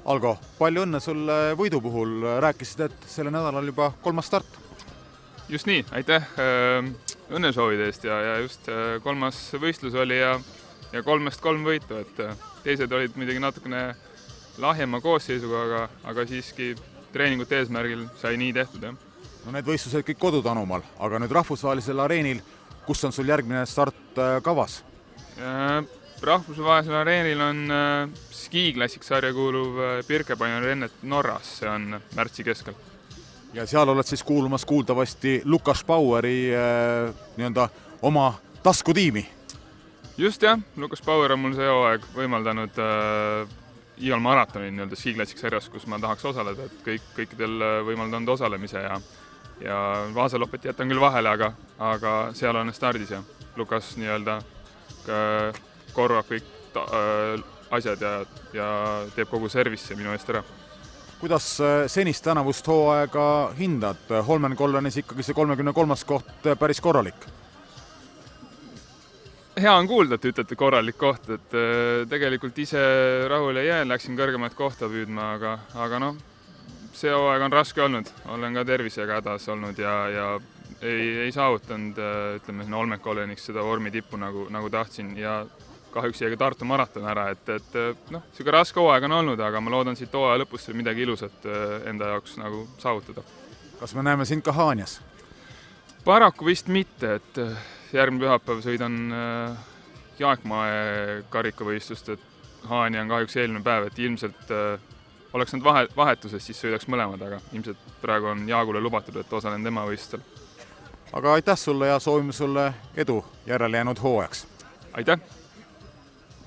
Algo, palju õnne sulle võidu puhul, rääkisid, et selle nädalal juba 3. start. Just nii, aitäh õnnesoovide eest ja just 3. võistlus oli ja 3 võitu, et teised olid midagi natukene lahjema koosseisuga, aga siiski treeningute eesmärgil sai nii tehtud. Jah. No need võistlused kõik kodutanumal, aga nüüd rahvusvahelisel areenil, kus on sul järgmine start kavas? Rahvusvahelisel areenil on skiklassik sarja kuuluv Birkebeiner rennet Norras, see on märtsi keskel. Ja seal oled siis kuulumas kuuldavasti Lukas Baueri oma taskutiimi. Just jah, Lukas Bauer on mul see hooaeg võimaldanud igal maratonil skiklassik sarjas, kus ma tahaks osaleda, et kõikidel võimaldanud osalemise ja Vaasalopet jätan küll vahele, aga seal on stardis ja Lukas korvab kõik asjad ja teeb kogu servisse minu eest ära. Kuidas senist tänavust hooaega hindad? Holmenkollenis ikkagi see 33. koht päris korralik. Hea on kuulda, et ütlete korralik koht, et tegelikult ise rahule jään, läksin kõrgemat kohta püüdma, aga see hooaeg on raske olnud. Olen ka tervisega hädas olnud ja ei saavutanud, ütleme, Holmenkolleniks seda vormi tippu nagu tahtsin ja kahjuks jäi ka Tartu maraton ära, et selline raske hooaeg on olnud, aga ma loodan siit hooaja lõpust midagi ilusat enda jaoks nagu saavutada. Kas me näeme sind ka Haanjas? Paraku vist mitte, et järgmine pühapäev sõidan Jaekmae karikavõistlust, et Haanja on kahjuks eelmine päev, et ilmselt oleks nad vahetuses, siis sõidaks mõlemad, aga ilmselt praegu on Jaagule lubatud, et osalen tema võistlustel. Aga aitäh sulle ja soovime sulle edu järele jäänud hooajaks. Aitäh!